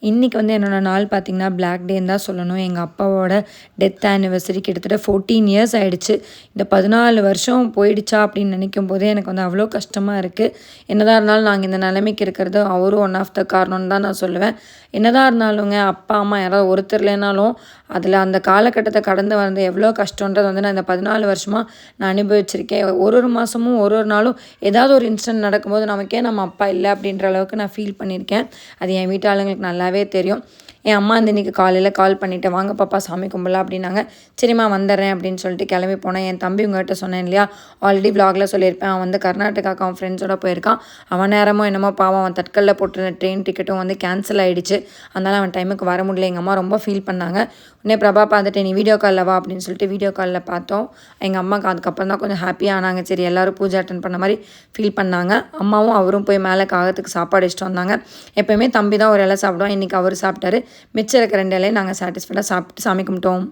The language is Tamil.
இன்றைக்கி வந்து என்னோட நாள் பார்த்திங்கன்னா பிளாக் டேன்னு தான் சொல்லணும். எங்கள் அப்பாவோட டெத் ஆனிவர்சரி கிட்டத்தட்ட 14 இயர்ஸ் ஆயிடுச்சு. இந்த 14 வருஷம் போயிடுச்சா அப்படின்னு நினைக்கும் போதே எனக்கு வந்து அவ்வளோ கஷ்டமாக இருக்குது. என்னதான் இருந்தாலும் நாங்கள் இந்த நிலைமைக்கு இருக்கிறது அவரும் ஒன் ஆஃப் த காரணம்னு தான் நான் சொல்லுவேன். என்னதான் இருந்தாலுங்க அப்பா, அம்மா யாராவது ஒருத்தர் இல்லைனாலும் அதில் அந்த காலகட்டத்தை கடந்து வந்து எவ்வளோ கஷ்டன்றது வந்து நான் இந்த 14 வருஷமாக நான் அனுபவிச்சிருக்கேன். ஒரு ஒரு மாதமும் ஒரு ஒரு நாளும் ஏதாவது ஒரு இன்சிடென்ட் நடக்கும்போது நமக்கே நம்ம அப்பா இல்லை அப்படின்ற அளவுக்கு நான் ஃபீல் பண்ணியிருக்கேன். அது என் வீட்டு ஆளுங்களுக்கு நல்லாவே தெரியும். என் அம்மா வந்து இன்றைக்கி காலையில் கால் பண்ணிவிட்டு வாங்க பாப்பா சாமி கும்பலாம் அப்படின்னாங்க. சரிம்மா வந்துடுறேன் அப்படின்னு சொல்லிட்டு கிளம்பி போனேன். என் தம்பி உங்கள்கிட்ட சொன்னேன் இல்லையா, ஆல்ரெடி விலாகில் சொல்லியிருப்பேன். அவன் வந்து கர்நாடகாவுக்கு அவன் ஃப்ரெண்ட்ஸோட போயிருக்கான். அவன் நேரமோ என்னமோ பாவம் அவன் தட்கலில் போட்டிருந்த ட்ரெயின் டிக்கெட்டும் வந்து கேன்சல் ஆகிடுச்சு. அதனால் அவன் டைமுக்கு வர முடியல. எங்கள் அம்மா ரொம்ப ஃபீல் பண்ணாங்க. உடனே பிரபா பார்த்துட்டு நீ வீடியோ காலில் வா அப்படின்னு சொல்லிட்டு வீடியோ காலில் பார்த்தோம். எங்கள் அம்மாவுக்கு அதுக்கப்புறம் தான் கொஞ்சம் ஹாப்பியாக ஆனாங்க. சரி எல்லோரும் பூஜை அட்டன் பண்ண மாதிரி ஃபீல் பண்ணாங்க. அம்மாவும் அவரும் போய் மேலே காகத்துக்கு சாப்பாடு வச்சுட்டு வந்தாங்க. எப்போயுமே தம்பி தான் ஒரு இலை சாப்பிடுவான். இன்றைக்கி அவர் சாப்பிட்டாரு. மிச்சம் இருக்கிற 2 இலையை நாங்கள் சாட்டிஸ்ஃபைடாக சாப்பிட்டு சாமி கும்பிட்டோம்.